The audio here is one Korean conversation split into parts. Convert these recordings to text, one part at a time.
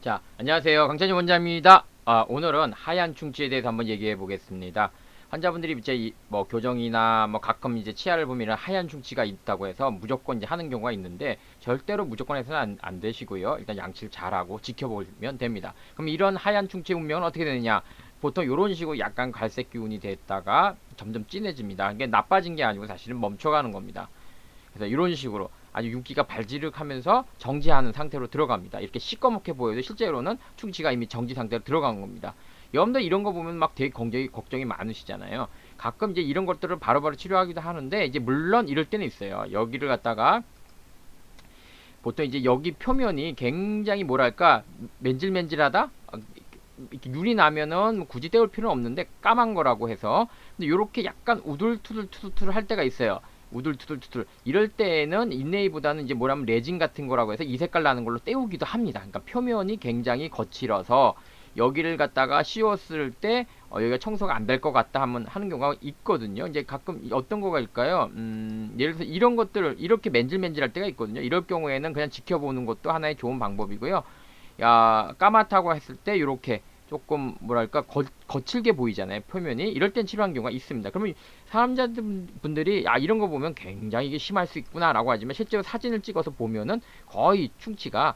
자, 안녕하세요. 강찬희 원장입니다. 오늘은 하얀 충치에 대해서 한번 얘기해 보겠습니다. 환자분들이 이제 뭐 교정이나 뭐 가끔 이제 치아를 보면 하얀 충치가 있다고 해서 무조건 이제 하는 경우가 있는데 절대로 무조건 해서는 안 되시고요. 일단 양치를 잘하고 지켜보면 됩니다. 그럼 이런 하얀 충치 운명은 어떻게 되느냐? 보통 이런 식으로 약간 갈색 기운이 됐다가 점점 진해집니다. 이게 나빠진 게 아니고 사실은 멈춰가는 겁니다. 그래서 이런 식으로 아주 윤기가 발지륵하면서 정지하는 상태로 들어갑니다. 이렇게 시꺼멓게 보여도 실제로는 충치가 이미 정지 상태로 들어간 겁니다. 여러분들 이런 거 보면 막 되게 걱정이 많으시잖아요. 가끔 이제 이런 것들을 바로바로 치료하기도 하는데 이제 물론 이럴 때는 있어요. 여기를 갖다가 보통 이제 여기 표면이 굉장히 뭐랄까 맨질맨질하다. 이렇게 윤이 나면은 뭐 굳이 떼울 필요는 없는데 까만 거라고 해서 근데 이렇게 약간 우둘투둘 할 때가 있어요. 우둘투둘 이럴 때에는 인레이보다는 이제 뭐라면 레진 같은 거라고 해서 이 색깔 나는 걸로 때우기도 합니다. 그러니까 표면이 굉장히 거칠어서 여기를 갖다가 씌웠을 때 여기가 청소가 안 될 것 같다 하는 경우가 있거든요. 이제 가끔 어떤 거가 있을까요? 예를 들어서 이런 것들을 이렇게 맨질맨질할 때가 있거든요. 이럴 경우에는 그냥 지켜보는 것도 하나의 좋은 방법이고요. 야, 까맣다고 했을 때 이렇게 조금 뭐랄까 거칠게 보이잖아요, 표면이. 이럴 땐 치료한 경우가 있습니다. 그러면 사람분들이 이런 거 보면 굉장히 이게 심할 수 있구나라고 하지만 실제로 사진을 찍어서 보면은 거의 충치가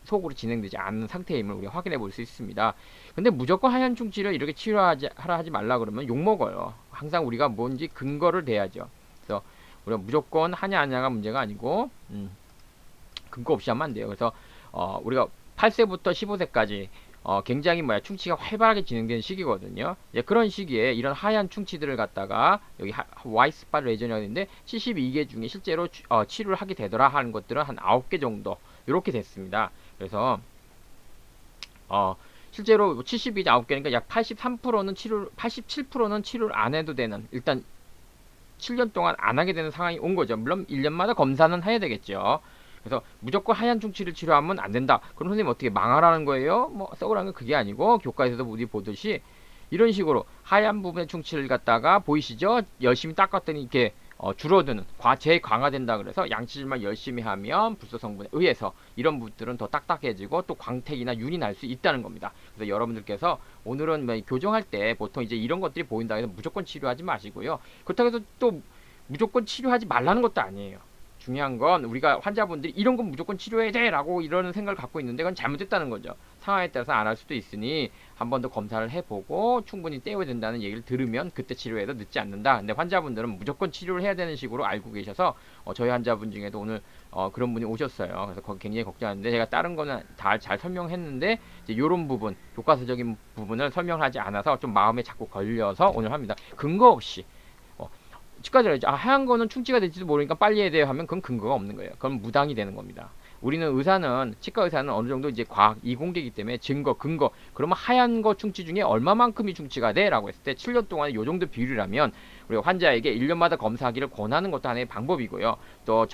속으로 진행되지 않는 상태임을 우리가 확인해 볼 수 있습니다. 근데 무조건 하얀 충치를 이렇게 하지 말라 그러면 욕 먹어요. 항상 우리가 뭔지 근거를 대야죠. 그래서 우리가 무조건 하냐 안 하냐가 문제가 아니고 근거 없이 하면 안 돼요. 그래서 우리가 8세부터 15세까지 굉장히 충치가 활발하게 진행되는 시기거든요. 이제 그런 시기에 이런 하얀 충치들을 갖다가 여기 와이스팟 레전이라고 있는데 72개 중에 실제로 치료를 하게 되더라 하는 것들은 한 9개 정도 이렇게 됐습니다. 그래서 실제로 72개 9개니까 약 83%는 87%는 치료를 안 해도 되는 일단 7년 동안 안 하게 되는 상황이 온 거죠. 물론 1년마다 검사는 해야 되겠죠. 그래서 무조건 하얀 충치를 치료하면 안 된다. 그럼 선생님 어떻게 망하라는 거예요? 뭐 썩으라는 건 그게 아니고 교과에서도 우리 보듯이 이런 식으로 하얀 부분의 충치를 갖다가 보이시죠? 열심히 닦았더니 이렇게 줄어드는 재강화된다 그래서 양치질만 열심히 하면 불소 성분에 의해서 이런 부분들은 더 딱딱해지고 또 광택이나 윤이 날 수 있다는 겁니다. 그래서 여러분들께서 오늘은 교정할 때 보통 이제 이런 것들이 보인다 해서 무조건 치료하지 마시고요. 그렇다고 해서 또 무조건 치료하지 말라는 것도 아니에요. 중요한 건 우리가 환자분들이 이런 건 무조건 치료해야 돼 라고 이러는 생각을 갖고 있는데 그건 잘못됐다는 거죠. 상황에 따라서 안 할 수도 있으니 한 번 더 검사를 해보고 충분히 떼어야 된다는 얘기를 들으면 그때 치료해도 늦지 않는다. 근데 환자분들은 무조건 치료를 해야 되는 식으로 알고 계셔서 저희 환자분 중에도 오늘 그런 분이 오셨어요. 그래서 거기 굉장히 걱정하는데 제가 다른 거는 다 잘 설명했는데 이제 이런 부분 교과서적인 부분을 설명하지 않아서 좀 마음에 자꾸 걸려서 오늘 합니다. 근거 없이 치과들 하얀 거는 충치가 될지도 모르니까 빨리 해야 돼요 하면 그건 근거가 없는 거예요. 그건 무당이 되는 겁니다. 우리는 의사는 치과 의사는 어느 정도 이제 과학 이공계이기 때문에 근거 그러면 하얀 거 충치 중에 얼마만큼이 충치가 돼? 라고 했을 때 7년 동안 요 정도 비율이라면 우리가 환자에게 1년마다 검사하기를 권하는 것도 하나의 방법이고요. 또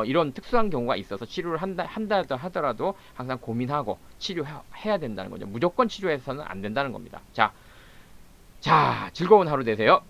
이런 특수한 경우가 있어서 치료를 한다 하더라도 항상 고민하고 치료해야 된다는 거죠. 무조건 치료해서는 안 된다는 겁니다. 자, 즐거운 하루 되세요.